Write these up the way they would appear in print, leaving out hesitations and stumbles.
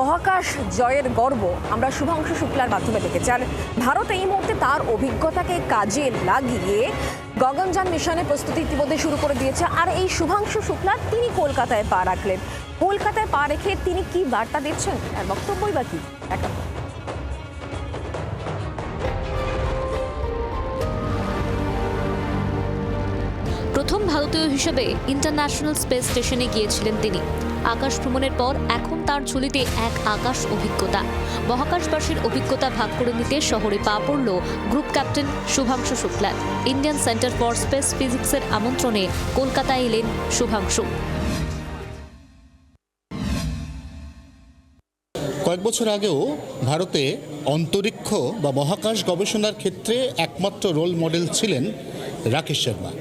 মহাকাশ জয়ের গর্ব আমরা শুভাংশু শুক্লার মাধ্যমে দেখেছি। আর ভারত এই মুহূর্তে তার অভিজ্ঞতাকে কাজে লাগিয়ে গগনযান মিশনের প্রস্তুতি ইতিমধ্যে শুরু করে দিয়েছে। আর এই শুভাংশু শুক্লা তিনি কলকাতায় পা রাখলেন। কলকাতায় পা রেখে তিনি কি বার্তা দিচ্ছেন, তার বক্তব্যই বা কি? প্রথম ভারতীয় হিসেবে ইন্টারন্যাশনাল স্পেস স্টেশনে গিয়েছিলেন তিনি। আকাশ ভ্রমণের পর এখন তার ঝুলিতে এক আকাশ অভিজ্ঞতা। মহাকাশবাসীর অভিজ্ঞতা ভাগ করে নিতে শহরে পা পড়ল গ্রুপ ক্যাপ্টেন শুভাংশু শুক্লার। ইন্ডিয়ান সেন্টার ফর স্পেস ফিজিক্সের আমন্ত্রণে কলকাতায় এলেন শুভাংশু। কয়েক বছর আগেও ভারতে অন্তরিক্ষ বা মহাকাশ গবেষণার ক্ষেত্রে একমাত্র রোল মডেল ছিলেন রাকেশ শর্মা।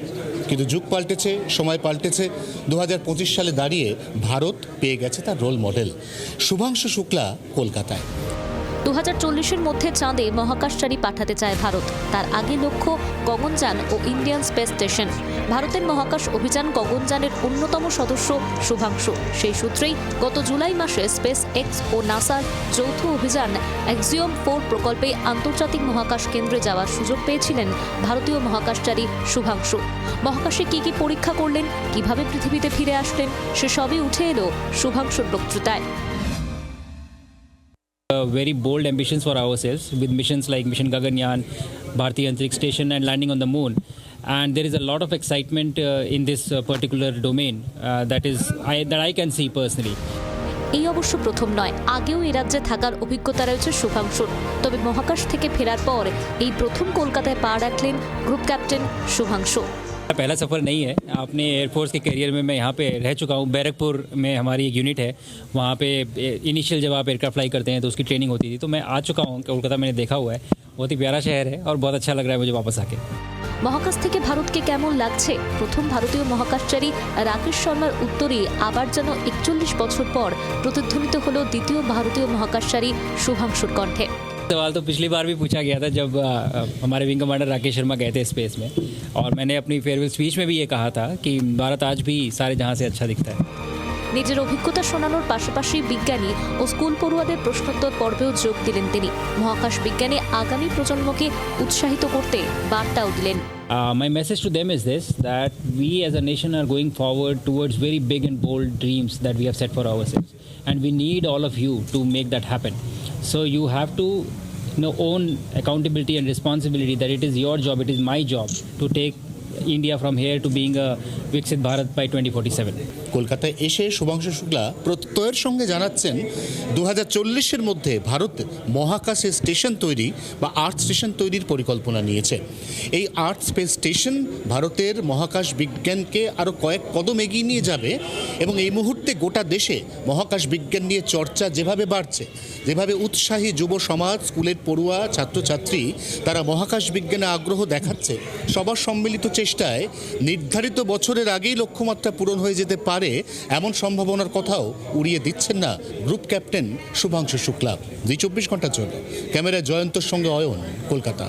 কিন্তু যুগ পাল্টেছে, সময় পাল্টেছে। 2025 সালে দাঁড়িয়ে ভারত পেয়ে গেছে তার রোল মডেল শুভাংশু শুক্লা কলকাতায়। 2040-এর মধ্যে চাঁদে মহাকাশচারী পাঠাতে চায় ভারত। তার আগে লক্ষ্য গগনযান ও ইন্ডিয়ান স্পেস স্টেশন। ভারতের মহাকাশ অভিযান গগনযানের অন্যতম সদস্য শুভাংশু। সেই সূত্রেই গত জুলাই মাসে স্পেস এক্স ও নাসার যৌথ অভিযান এক্সিওম 4 প্রকল্পে আন্তর্জাতিক মহাকাশ কেন্দ্রে যাওয়ার সুযোগ পেয়েছিলেন ভারতীয় মহাকাশচারী শুভাংশু। মহাকাশে কি কি পরীক্ষা করলেন, কিভাবে পৃথিবীতে ফিরে আসলেন, সেসবই উঠে এলো শুভাংশুর বক্তৃতায়। Very bold ambitions for ourselves with missions like Mission Gaganyaan, Bharatiya Antariksh Station and landing on the moon. And there is a lot of excitement in this particular domain that I can see personally. এই অবশ্য প্রথম নয়, আগেও এই রাজ্যে থাকার অভিজ্ঞতা রয়েছে শুভাংশুর। তবে মহাকাশ থেকে ফেরার পর এই প্রথম কলকাতায় পা রাখলেন গ্রুপ ক্যাপ্টেন শুভাংশু। पहला सफ़र नहीं है अपने एयरफोर्स के करियर में। मैं यहाँ पे रह चुका हूँ। बैरकपुर में हमारी एक यूनिट है, वहाँ पे इनिशियल जब आप एयरक्राफ्ट फ्लाई करते हैं तो उसकी ट्रेनिंग होती थी। तो मैं आ चुका हूँ कोलकाता, मैंने देखा हुआ है। बहुत ही प्यारा शहर है और बहुत अच्छा लग रहा है मुझे वापस आके। মহাকাশ থেকে ভারতকে কেমন লাগছে? প্রথম ভারতীয় মহাকাশচারী রাকেশ শর্মার উত্তরে আবার যেন 41 বছর পর প্রতিধ্বনিত হলো দ্বিতীয় ভারতীয় মহাকাশচারী শুভাংশুর কণ্ঠে। सवाल तो पिछली बार भी पूछा गया था जब हमारे विंग कमांडर राकेश शर्मा गए थे स्पेस में, और मैंने अपनी फेयरवेल स्पीच में भी ये कहा था कि भारत आज भी सारे जहां से अच्छा दिखता है। নিজের অভিজ্ঞতা শোনানোর পাশাপাশি বিজ্ঞানী ও স্কুল পড়ুয়াদের প্রশ্নোত্তর পর্বেও যোগ দিলেন তিনি। মহাকাশ বিজ্ঞানে আগামী প্রজন্মকে উৎসাহিত করতে বার্তাও দিলেন। My message to them is this, that we as a nation are going forward towards very big and bold dreams that we have set for ourselves, and we need all of you to make that happen. So you have to own accountability and responsibility that it is your job, it is my job to take India from here to being a Viksit Bharat by 2047. কলকাতায় এসে শুভাংশু শুক্লা প্রত্যয়ের সঙ্গে জানাচ্ছেন 2040-এর মধ্যে ভারত মহাকাশে station তৈরি বা আর্থ station তৈরির পরিকল্পনা নিয়েছে। এই আর্থ স্পেস স্টেশন ভারতের মহাকাশ বিজ্ঞানকে আরও কয়েক কদম এগিয়ে নিয়ে যাবে। এবং এই মুহূর্তে গোটা দেশে মহাকাশ বিজ্ঞান নিয়ে চর্চা যেভাবে বাড়ছে, যেভাবে উৎসাহী যুব সমাজ, স্কুলের পড়ুয়া, ছাত্রছাত্রী তারা মহাকাশ বিজ্ঞানে আগ্রহ দেখাচ্ছে, সবার সম্মিলিত চেষ্টায় নির্ধারিত বছরের আগেই লক্ষ্যমাত্রা পূরণ হয়ে যেতে পারে এমন সম্ভাবনার কথাও উড়িয়ে দিচ্ছেন না গ্রুপ ক্যাপ্টেন শুভাংশু শুক্লা। 24 ঘন্টার জন্য ক্যামেরায় জয়ন্তর সঙ্গে অয়ন, কলকাতা।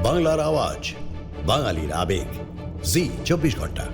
বাংলার আওয়াজ, বাঙালির আবেগ, জি 24 ঘন্টা।